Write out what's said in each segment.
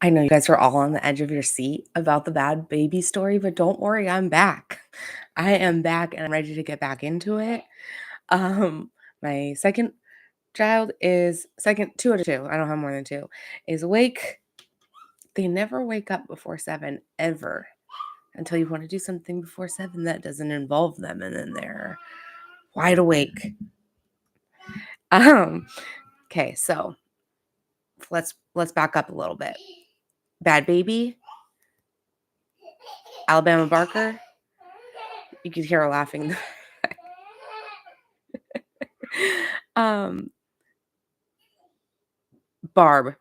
I know you guys are all on the edge of your seat about the bad baby story, but don't worry, I'm back. I am back and I'm ready to get back into it. My second child is second, two out of two. I don't have more than two, is awake. They never wake up before seven, ever, until you want to do something before seven that doesn't involve them, and then they're wide awake. Um, okay, so let's back up a little bit. Bad baby, Alabama Barker. You could hear her laughing. um, Barb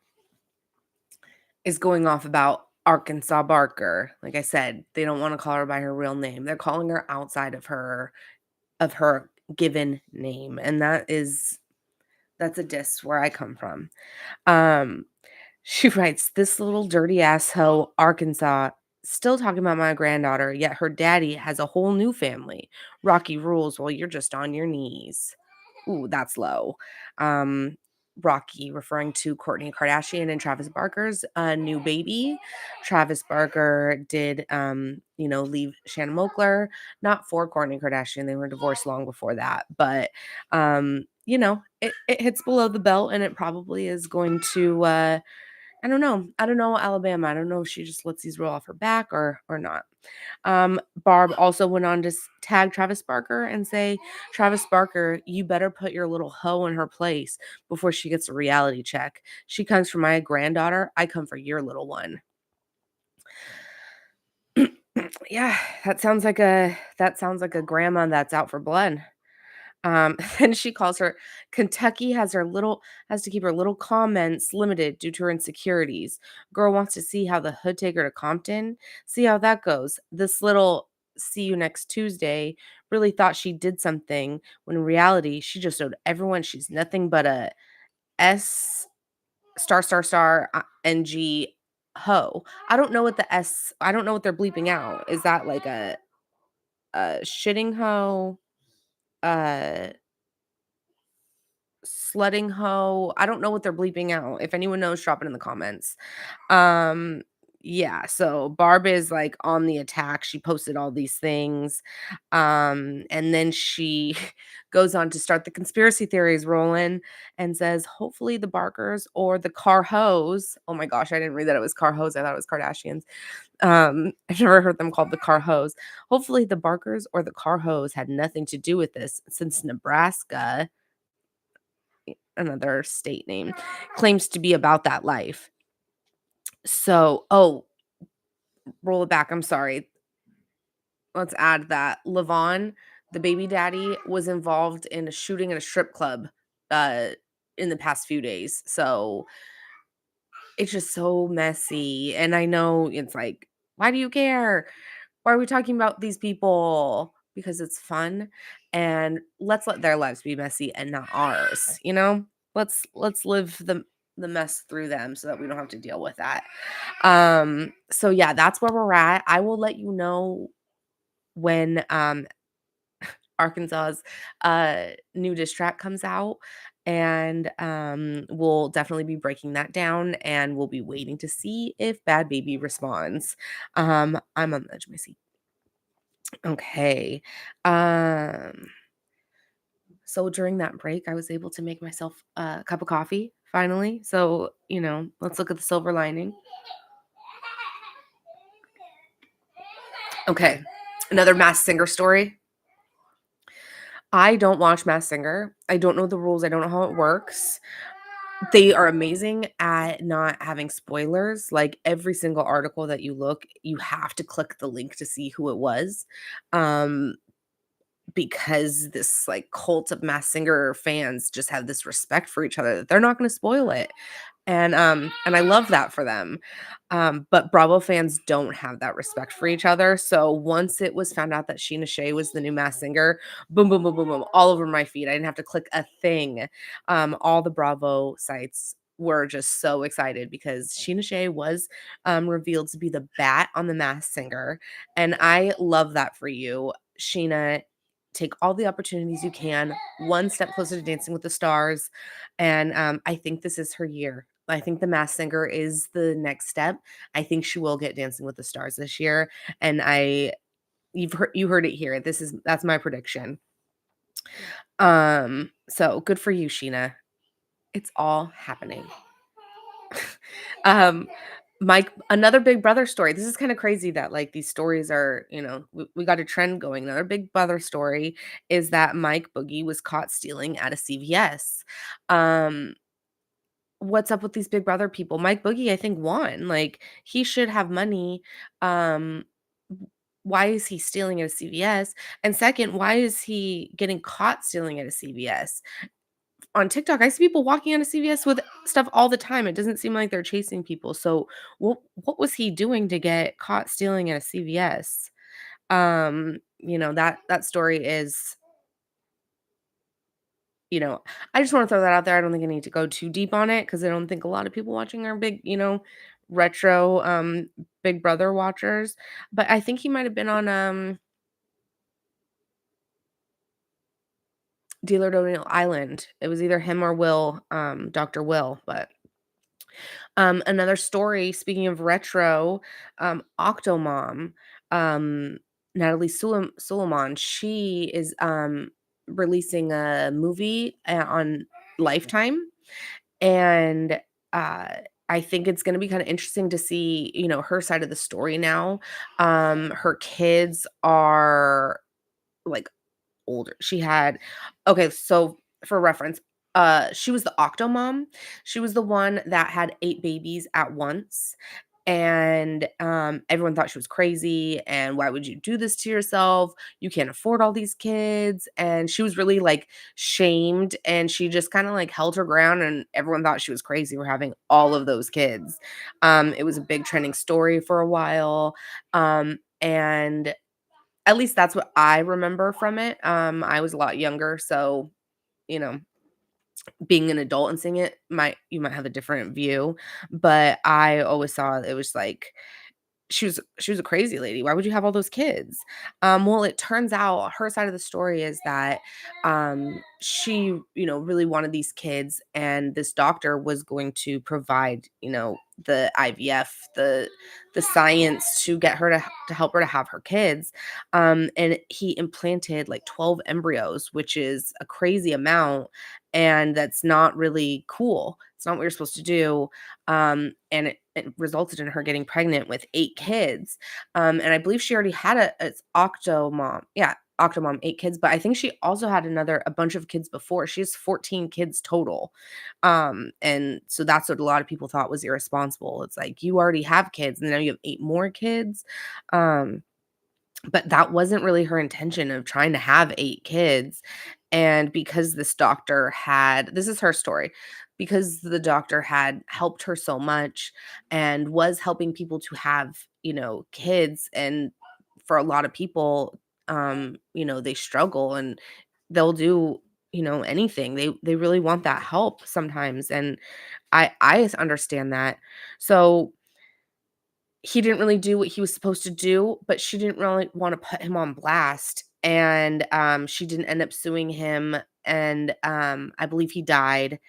is going off about Arkansas Barker. Like I said, they don't want to call her by her real name. They're calling her outside of her given name. And that's a diss where I come from. Um, she writes, "This little dirty asshole Arkansas still talking about my granddaughter, yet her daddy has a whole new family. Rocky rules while you're just on your knees." Ooh, that's low. Um, Rocky referring to Courtney Kardashian and Travis Barker's new baby. Travis Barker did, leave Shannon Moakler, not for Courtney Kardashian. They were divorced long before that, but it hits below the belt, and it probably is going to. I don't know. I don't know Alabama. I don't know if she just lets these roll off her back or not. Barb also went on to tag Travis Barker and say, "Travis Barker, you better put your little hoe in her place before she gets a reality check. She comes for my granddaughter. I come for your little one." Yeah, that sounds like a grandma that's out for blood. Then she calls her Kentucky has to keep her little comments limited due to her insecurities. Girl wants to see how the hood take her to Compton. See how that goes. This little see you next Tuesday really thought she did something when in reality she just showed everyone she's nothing but a S star star star NG ho. I don't know what they're bleeping out. Is that like a shitting hoe? Uh Sledding hoe. I don't know what they're bleeping out. If anyone knows, drop it in the comments. Um, yeah, so Barb is like on the attack. She posted all these things. And then she goes on to start the conspiracy theories rolling and says, hopefully the Barkers or the Car Hoes. Oh my gosh, I didn't read that it was Car Hoes. I thought it was Kardashians. I've never heard them called the Car Hoes. Hopefully the Barkers or the Car Hoes had nothing to do with this since Nebraska, another state name, claims to be about that life. So, roll it back. I'm sorry. Let's add that Levon, the baby daddy, was involved in a shooting at a strip club uh in the past few days. So it's just so messy. And I know it's like, why do you care? Why are we talking about these people? Because it's fun, and let's let their lives be messy and not ours, you know? Let's live the mess through them so that we don't have to deal with that. So yeah, that's where we're at. I will let you know when Arkansas's new diss track comes out, and we'll definitely be breaking that down, and we'll be waiting to see if Bad Baby responds. I'm on the edge of my seat. Okay. Um, so during that break, I was able to make myself a cup of coffee finally. So, let's look at the silver lining. Okay. Another Masked Singer story. I don't watch Masked Singer. I don't know the rules. I don't know how it works. They are amazing at not having spoilers. Like every single article that you look, you have to click the link to see who it was. Um, because this like cult of Masked Singer fans just have this respect for each other that they're not going to spoil it. And I love that for them. But Bravo fans don't have that respect for each other. So once it was found out that Sheena Shea was the new Masked Singer, boom, boom, boom, boom, boom, all over my feed. I didn't have to click a thing. All the Bravo sites were just so excited because Sheena Shea was revealed to be the bat on the Masked Singer. And I love that for you, Sheena. Take all the opportunities you can, one step closer to Dancing with the Stars. And I think this is her year. I think The Masked Singer is the next step. I think she will get Dancing with the Stars this year, and you heard it here. That's my prediction. So good for you, Sheena. It's all happening. Um, Mike, another Big Brother story. This is kind of crazy that like these stories are, we got a trend going. Another Big Brother story is that Mike Boogie was caught stealing at a CVS. Um, what's up with these Big Brother people? Mike Boogie, I think, won. Like he should have money. Um, why is he stealing at a CVS? And second, why is he getting caught stealing at a CVS? On TikTok, I see people walking out of CVS with stuff all the time. It doesn't seem like they're chasing people. So what was he doing to get caught stealing at a CVS? That story is, you know, I just want to throw that out there. I don't think I need to go too deep on it because I don't think a lot of people watching are big, retro Big Brother watchers. But I think he might have been on Dealer Donut Island. It was either him or Will, Dr. Will, but another story, speaking of retro, Octomom, um, Natalie Suleiman, she is releasing a movie on Lifetime, and uh, I think it's going to be kind of interesting to see, her side of the story now. Her kids are like older. She had okay, so for reference, she was the Octomom. She was the one that had 8 babies at once, and, everyone thought she was crazy, and "Why would you do this to yourself? You can't afford all these kids," and she was really, like, shamed, and she just kinda, like, held her ground, and everyone thought she was crazy for having all of those kids. It was a big trending story for a while, and at least that's what I remember from it. I was a lot younger, so, you know, being an adult and seeing it you might have a different view, but I always saw it was like she was a crazy lady. Why would you have all those kids? Well, it turns out her side of the story is that she, really wanted these kids, and this doctor was going to provide, the IVF, the science to get her to help her to have her kids. And he implanted like 12 embryos, which is a crazy amount, and that's not really cool. It's not what you're supposed to do. And it resulted in her getting pregnant with 8 kids. And I believe she already had it's Octomom. Yeah, Octomom, 8 kids, but I think she also had a bunch of kids before. She has 14 kids total. And so that's what a lot of people thought was irresponsible. It's like you already have kids and now you have 8 more kids. Um, but that wasn't really her intention of trying to have 8 kids, and because this is her story, because the doctor had helped her so much and was helping people to have, kids, and for a lot of people, they struggle and they'll do, anything. They really want that help sometimes, and I understand that. So he didn't really do what he was supposed to do, but she didn't really wanna put him on blast, and, she didn't end up suing him, and, I believe he died,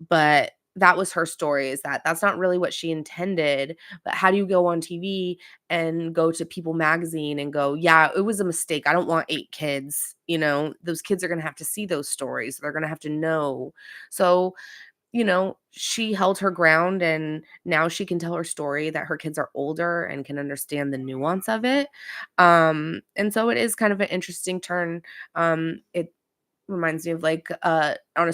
but that was her story, is that that's not really what she intended, but how do you go on TV and go to People Magazine and go, "Yeah, it was a mistake, I don't want 8 kids," Those kids are gonna have to see those stories, they're gonna have to know. So she held her ground, and now she can tell her story that her kids are older and can understand the nuance of it. And so it is kind of an interesting turn. It reminds me of like on a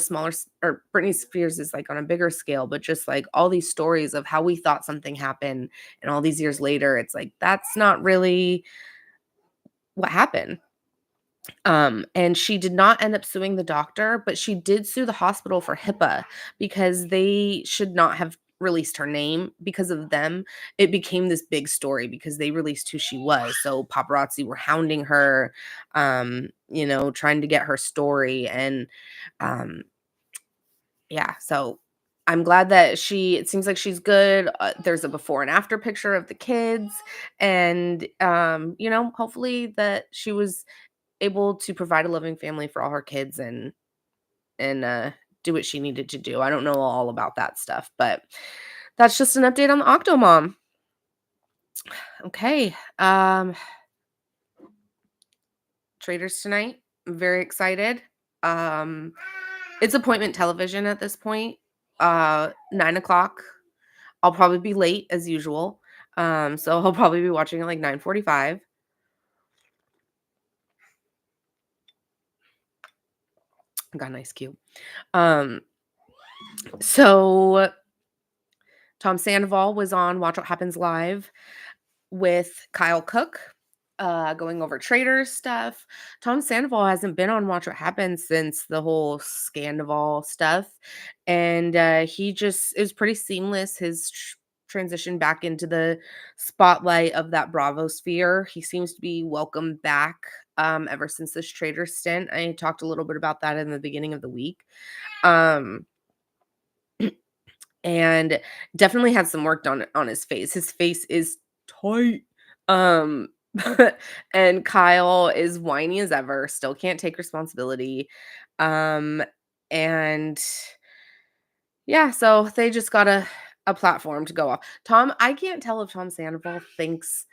or Britney Spears is like on a bigger scale, but just like all these stories of how we thought something happened, and all these years later, it's like that's not really what happened. And she did not end up suing the doctor, but she did sue the hospital for HIPAA because they should not have released her name. Because of them, it became this big story because they released who she was. So paparazzi were hounding her, trying to get her story. And um, yeah, so I'm glad that it seems like she's good. There's a before and after picture of the kids. And, hopefully that she was able to provide a loving family for all her kids, and do what she needed to do. I don't know all about that stuff, but that's just an update on the Octomom. Okay. Traders tonight. I'm very excited. Um, it's appointment television at this point. 9 o'clock. I'll probably be late as usual. So I'll probably be watching at like 9:45. Got a nice cue. Um, so Tom Sandoval was on Watch What Happens Live with Kyle Cook, going over trader stuff. Tom Sandoval hasn't been on Watch What Happens since the whole Scandival stuff, and he just it was pretty seamless. His transition back into the spotlight of that Bravo sphere. He seems to be welcomed back ever since this trader stint. I talked a little bit about that in the beginning of the week. Um, and definitely had some work done on his face. His face is tight. Um and Kyle is whiny as ever, still can't take responsibility. Um and yeah, so they just got a platform to go off. I can't tell if Tom Sandoval thinks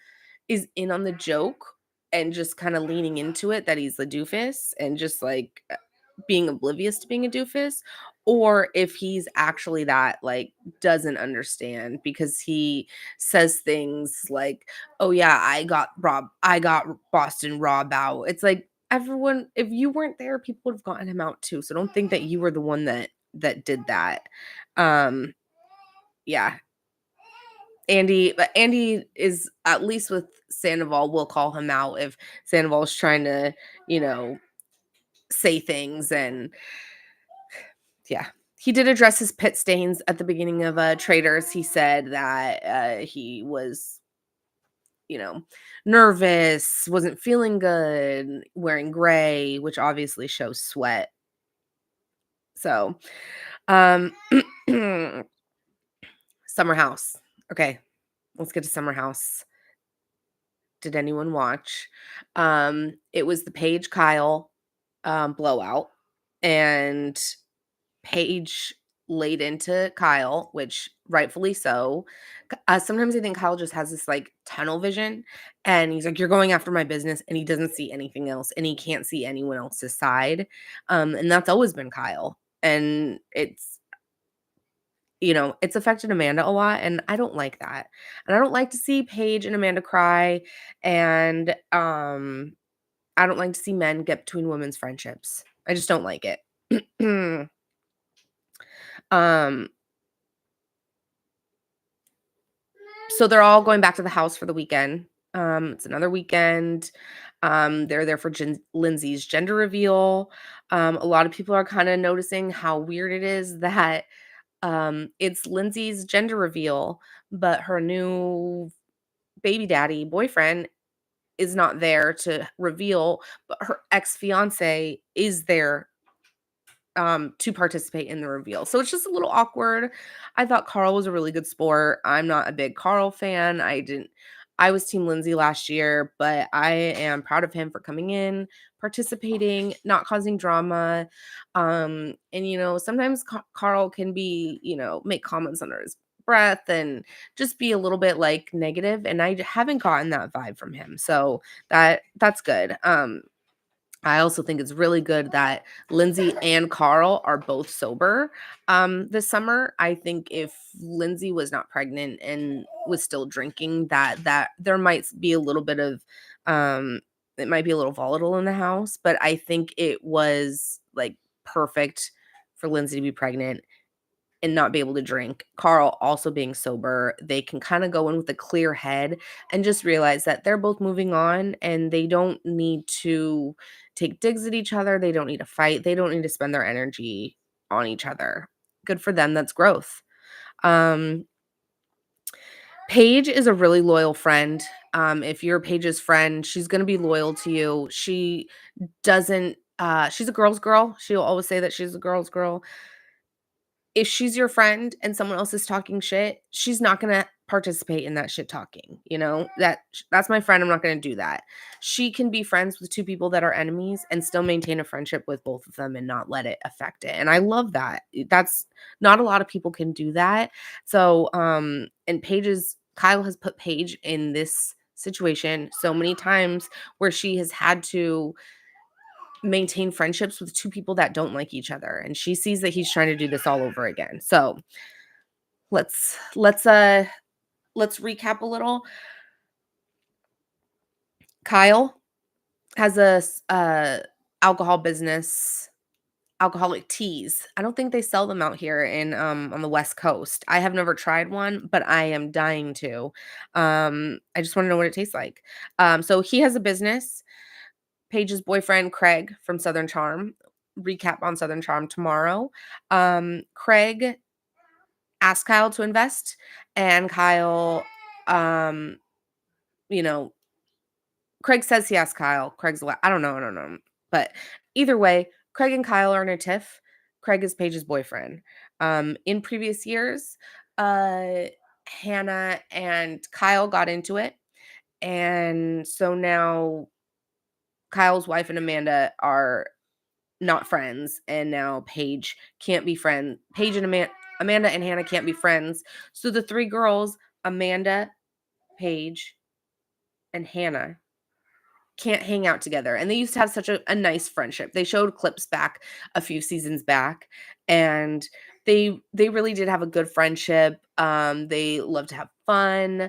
is in on the joke and just kind of leaning into it that he's the doofus and just like being oblivious to being a doofus, or if he's actually that like doesn't understand because he says things like, oh yeah, I got Boston Rob out. It's like everyone, if you weren't there, people would have gotten him out too, so don't think that you were the one that did that. um yeah, Andy is, at least with Sandoval, will call him out if Sandoval's trying to, you know, say things. And yeah, he did address his pit stains at the beginning of Traders. He said that he was, you know, nervous, wasn't feeling good, wearing gray, which obviously shows sweat. So, um, Summer House. Okay, let's get to Summer House. Did anyone watch? It was the Paige Kyle blowout, and Paige laid into Kyle, which rightfully so. Sometimes I think Kyle just has this like tunnel vision, and he's like, "You're going after my business," and he doesn't see anything else, and he can't see anyone else's side. And that's always been Kyle, and it's affected Amanda a lot, and I don't like that. And I don't like to see Paige and Amanda cry, and I don't like to see men get between women's friendships. I just don't like it. um so they're all going back to the house for the weekend. It's another weekend. They're there for Lindsay's gender reveal. A lot of people are kind of noticing how weird it is that it's Lindsay's gender reveal, but her new baby daddy boyfriend is not there to reveal, but her ex-fiance is there to participate in the reveal. So it's just a little awkward. I thought Carl was a really good sport. I'm not a big Carl fan. I was team Lindsay last year, but I am proud of him for coming in, participating, not causing drama. And sometimes Carl can be, make comments under his breath and just be a little bit like negative, and I haven't gotten that vibe from him. So that's good. I also think it's really good that Lindsay and Carl are both sober this summer. I think if Lindsay was not pregnant and was still drinking, that there might be a little bit of it might be a little volatile in the house, but I think it was like perfect for Lindsay to be pregnant and not be able to drink. Carl also being sober, they can kind of go in with a clear head and just realize that they're both moving on and they don't need to take digs at each other. They don't need to fight. They don't need to spend their energy on each other. Good for them. That's growth. Um, Paige is a really loyal friend. If you're Paige's friend, she's going to be loyal to you. She doesn't, she's a girl's girl. She'll always say that she's a girl's girl. If she's your friend and someone else is talking shit, she's not gonna participate in that shit talking, that's my friend, I'm not going to do that. She can be friends with two people that are enemies and still maintain a friendship with both of them and not let it affect it. And I love that. That's not a lot of people can do that. So and Kyle has put Paige in this situation so many times where she has had to maintain friendships with two people that don't like each other, and she sees that he's trying to do this all over again. So let's recap a little. Kyle has alcohol business, alcoholic teas. I don't think they sell them out here in on the West Coast. I have never tried one, but I am dying to. I just want to know what it tastes like. So he has a business. Paige's boyfriend Craig from Southern Charm. Recap on Southern Charm tomorrow. Craig asked Kyle to invest, and Kyle, um, you know, Craig says he asked Kyle. I don't know. But either way, Craig and Kyle are in a tiff. Craig is Paige's boyfriend. In previous years, Hannah and Kyle got into it. And so now Kyle's wife and Amanda are not friends. And now Paige can't be friends. Amanda and Hannah can't be friends. So the three girls, Amanda, Paige, and Hannah, can't hang out together. And they used to have such a nice friendship. They showed clips back a few seasons back, and they really did have a good friendship. They loved to have fun.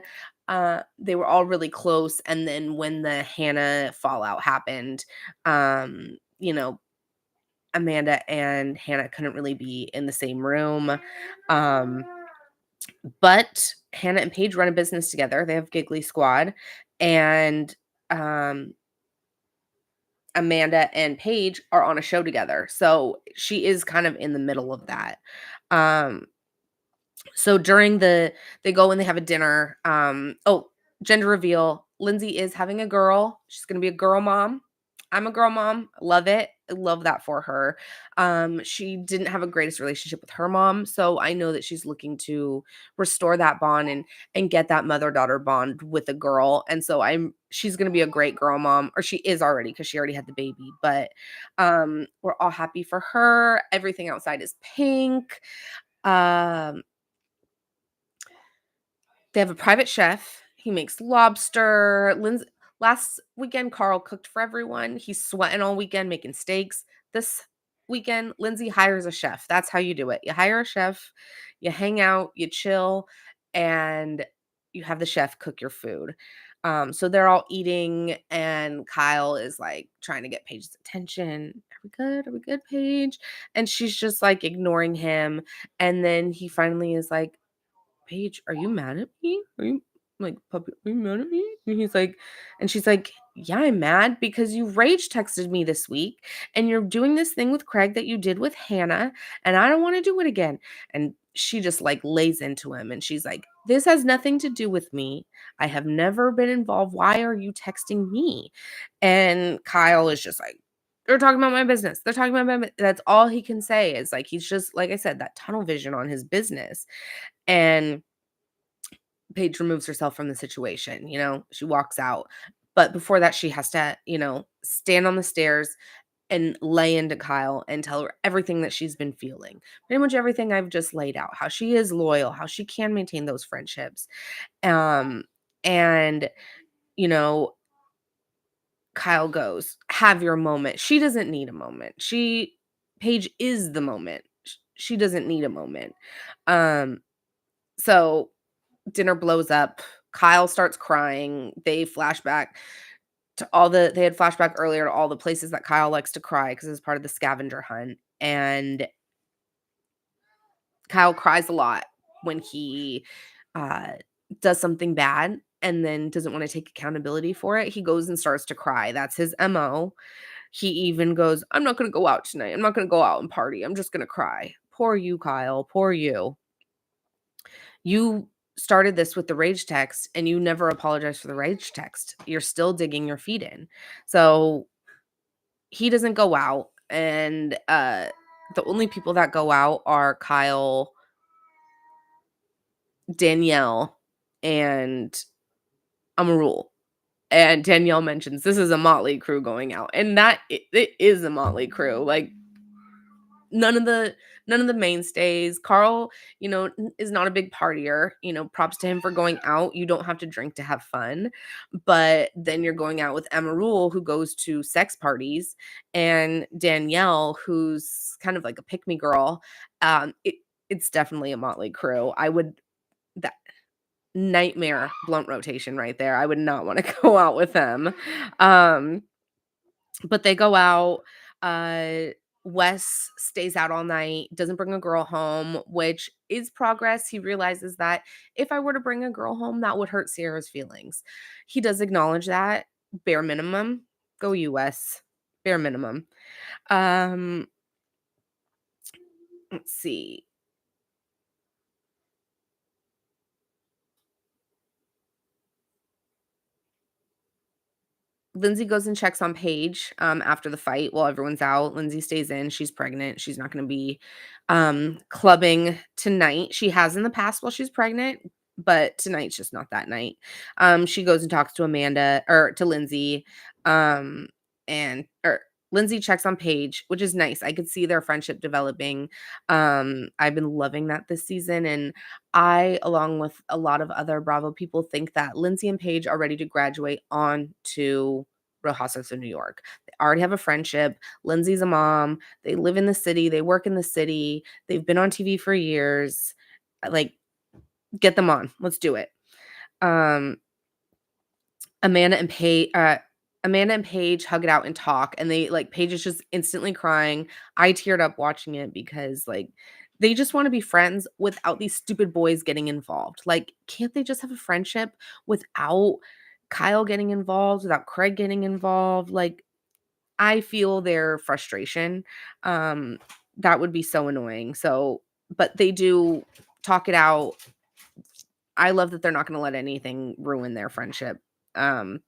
They were all really close. And then when the Hannah fallout happened, you know, Amanda and Hannah couldn't really be in the same room. But Hannah and Paige run a business together. They have Giggly Squad, and Amanda and Paige are on a show together. So she is kind of in the middle of that. Um, so they go and they have a dinner. Gender reveal. Lindsay is having a girl. She's going to be a girl mom. I'm a girl mom. Love it. I love that for her. She didn't have a greatest relationship with her mom, so I know that she's looking to restore that bond and get that mother-daughter bond with a girl. And so she's going to be a great girl mom, or she is already because she already had the baby. But we're all happy for her. Everything outside is pink. Um, they have a private chef. He makes lobster. Last weekend, Carl cooked for everyone. He's sweating all weekend making steaks. This weekend, Lindsay hires a chef. That's how you do it. You hire a chef, you hang out, you chill, and you have the chef cook your food. So they're all eating, and Kyle is like trying to get Paige's attention. Are we good? Are we good, Paige? And she's just like ignoring him. And then he finally is like, Paige, are you mad at me? Are you like, puppy, are you mad at me? And she's like, yeah, I'm mad because you rage texted me this week and you're doing this thing with Craig that you did with Hannah, and I don't want to do it again. And she just like lays into him, and she's like, this has nothing to do with me. I have never been involved. Why are you texting me? And Kyle is just like, they're talking about my business. They're talking about that's all he can say is like, he's just, like I said, that tunnel vision on his business. And Paige removes herself from the situation, she walks out. But before that, she has to, stand on the stairs and lay into Kyle and tell her everything that she's been feeling. Pretty much everything I've just laid out, how she is loyal, how she can maintain those friendships. And, you know, Kyle goes, have your moment. She doesn't need a moment. Paige is the moment. She doesn't need a moment. So dinner blows up. Kyle starts crying. They had flashback earlier to all the places that Kyle likes to cry because it's part of the scavenger hunt. And Kyle cries a lot when he does something bad and then doesn't want to take accountability for it. He goes and starts to cry. That's his MO. He even goes, I'm not going to go out tonight. I'm not going to go out and party. I'm just going to cry. Poor you, Kyle. Poor you. You started this with the rage text and you never apologized for the rage text. You're still digging your feet in. So he doesn't go out. And the only people that go out are Kyle, Danielle, and I'm a rule. And Danielle mentions this is a motley crew going out, and that it is a motley crew. Like none of the none of the mainstays. Carl, is not a big partier. Props to him for going out. You don't have to drink to have fun. But then you're going out with Emma Rule, who goes to sex parties, and Danielle, who's kind of like a pick me girl. It's definitely a motley crew. I would that nightmare blunt rotation right there. I would not want to go out with them. Um, but they go out. Uh, Wes stays out all night, doesn't bring a girl home, which is progress. He realizes that if I were to bring a girl home, that would hurt Sierra's feelings. He does acknowledge that. Bare minimum. Go you, Wes. Bare minimum. Um, let's see. Lindsay goes and checks on Paige, after the fight while everyone's out. Lindsay stays in. She's pregnant. She's not gonna be, clubbing tonight. She has in the past while she's pregnant, but tonight's just not that night. She goes and talks to Amanda or to Lindsay, and or Lindsay checks on Paige, which is nice. I could see their friendship developing. I've been loving that this season, and I, along with a lot of other Bravo people, think that Lindsay and Paige are ready to graduate on to Real Housewives of New York. They already have a friendship. Lindsay's a mom. They live in the city. They work in the city. They've been on TV for years. Like, get them on. Let's do it. Um, Amanda and Paige, hug it out and talk, and they like Paige is just instantly crying. I teared up watching it because like they just want to be friends without these stupid boys getting involved. Like, can't they just have a friendship without Kyle getting involved, without Craig getting involved? Like, I feel their frustration. Um, that would be so annoying. So, but they do talk it out. I love that they're not going to let anything ruin their friendship. Um,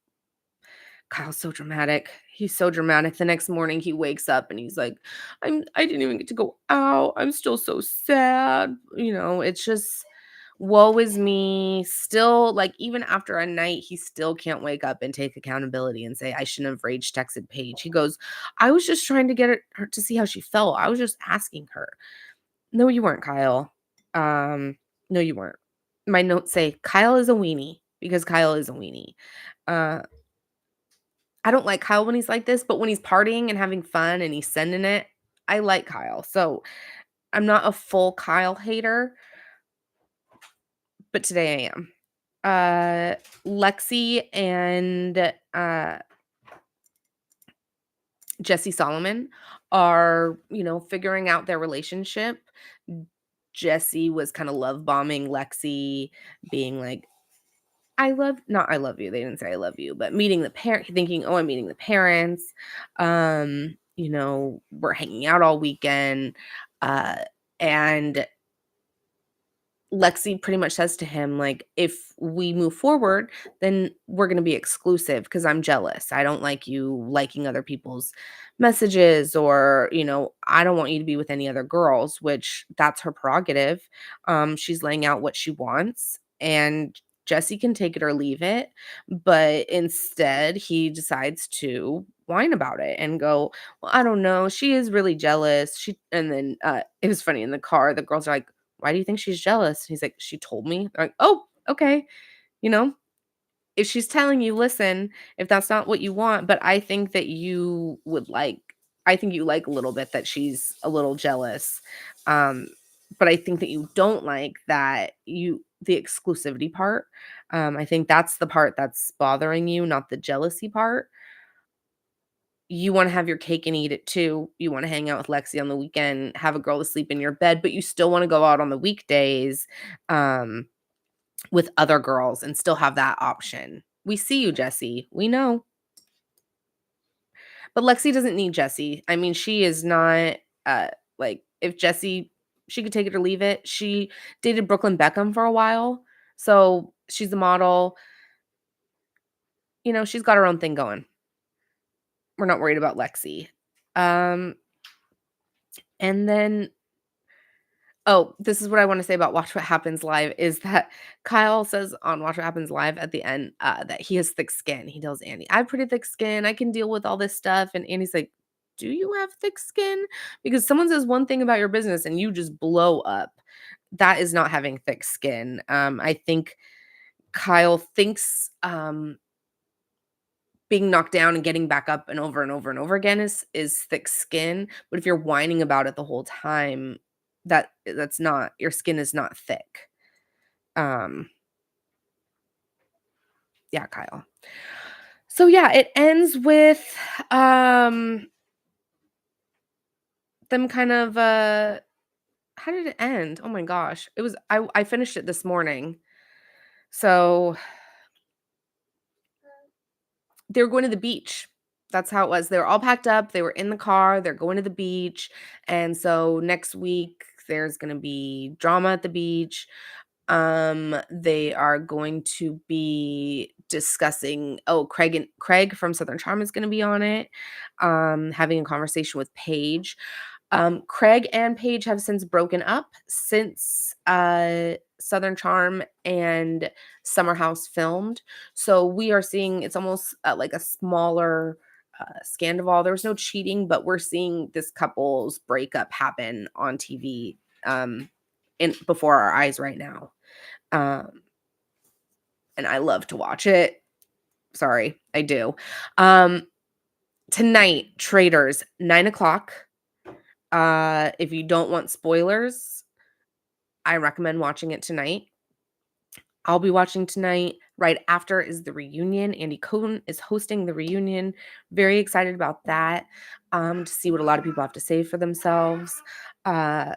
Kyle's so dramatic. He's so dramatic. The next morning he wakes up and he's like, I didn't even get to go out. I'm still so sad. It's just woe is me. Still, like, even after a night, he still can't wake up and take accountability and say, I shouldn't have rage texted Paige. He goes, I was just trying to get her to see how she felt. I was just asking her. No, you weren't, Kyle. No, you weren't. My notes say Kyle is a weenie because Kyle is a weenie. Uh, I don't like Kyle when he's like this, but when he's partying and having fun and he's sending it, I like Kyle. So I'm not a full Kyle hater, but today I am. Lexi and Jesse Solomon are, figuring out their relationship. Jesse was kind of love bombing Lexi, being like, I love you. They didn't say I love you, but meeting the parent, thinking, oh, I'm meeting the parents. We're hanging out all weekend. Uh, and Lexi pretty much says to him, like, if we move forward, then we're going to be exclusive because I'm jealous. I don't like you liking other people's messages, or, I don't want you to be with any other girls, which that's her prerogative. She's laying out what she wants, and Jesse can take it or leave it. But instead, he decides to whine about it and go, well, I don't know. She is really jealous. And then it was funny in the car. The girls are like, why do you think she's jealous? He's like, she told me. They're like, oh, okay. You know, if she's telling you, listen, if that's not what you want, but I think you like a little bit that she's a little jealous. Um, but I think that you don't like the exclusivity part. I think that's the part that's bothering you, not the jealousy part. You wanna have your cake and eat it too. You wanna hang out with Lexi on the weekend, have a girl to sleep in your bed, but you still wanna go out on the weekdays, um, with other girls and still have that option. We see you, Jesse. We know. But Lexi doesn't need Jesse. I mean, she is not, like, if Jesse she could take it or leave it. She dated Brooklyn Beckham for a while, so she's a model. She's got her own thing going. We're not worried about Lexi. Um, and then Oh, this is what I wanna say about Watch What Happens Live is that Kyle says on Watch What Happens Live at the end, that he has thick skin. He tells Andy, "I have pretty thick skin. I can deal with all this stuff." And Andy's like, "Do you have thick skin? Because someone says one thing about your business and you just blow up. That is not having thick skin." I think Kyle thinks, being knocked down and getting back up and over and over again is thick skin, but if you're whining about it the whole time, that's not your skin is not thick. Um, yeah, Kyle. So yeah, it ends with um them kind of how did it end? Oh my gosh. It was I finished it this morning. So they were going to the beach. That's how it was. They were all packed up. They were in the car. They're going to the beach. And so next week there's going to be drama at the beach. They are going to be discussing, oh, Craig from Southern Charm is going to be on it. Having a conversation with Paige. Craig and Paige have since broken up since Southern Charm and Summer House filmed. So we are seeing it's almost like a smaller scandal. There was no cheating, but we're seeing this couple's breakup happen on TV in before our eyes right now. Um, and I love to watch it. Sorry, I do. Um, Tonight, Traders, 9 o'clock. If you don't want spoilers, I recommend watching it tonight. I'll be watching tonight. Right after is the reunion. Andy Cohen is hosting the reunion. Very excited about that. To see what a lot of people have to say for themselves. Uh,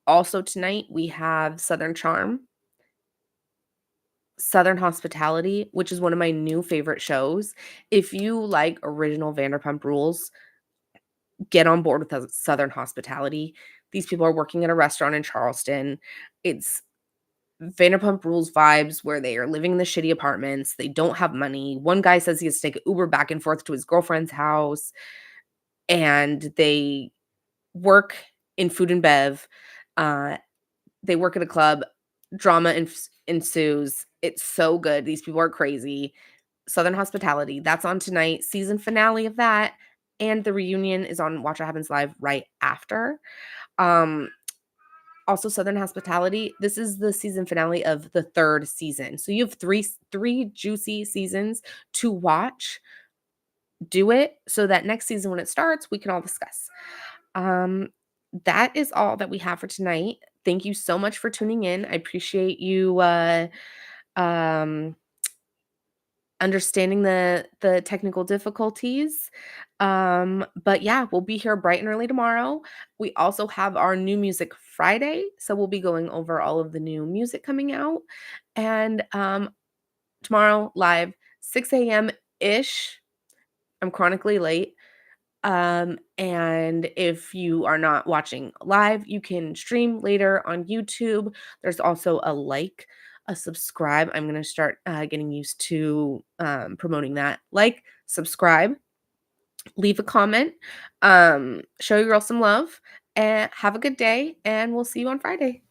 Also tonight we have Southern Charm, Southern Hospitality, which is one of my new favorite shows. If you like original Vanderpump Rules, get on board with the Southern Hospitality. These people are working at a restaurant in Charleston. It's Vanderpump Rules vibes where they are living in the shitty apartments. They don't have money. One guy says he has to take an Uber back and forth to his girlfriend's house, and they work in food and bev. Uh, they work at a club. Drama ensues. It's so good. These people are crazy. Southern Hospitality, that's on tonight. Season finale of that, and the reunion is on Watch What Happens Live right after. Um, Also Southern Hospitality, this is the season finale of the 3rd season. So you have three juicy seasons to watch. Do it so that next season when it starts, we can all discuss. Um, that is all that we have for tonight. Thank you so much for tuning in. I appreciate you um understanding the technical difficulties. But yeah, we'll be here bright and early tomorrow. We also have our new music Friday, so we'll be going over all of the new music coming out. And tomorrow live 6 a.m. ish. I'm chronically late. And if you are not watching live, you can stream later on YouTube. There's also a subscribe. I'm going to start getting used to promoting that. Like, subscribe, leave a comment, show your girl some love, and have a good day. And we'll see you on Friday.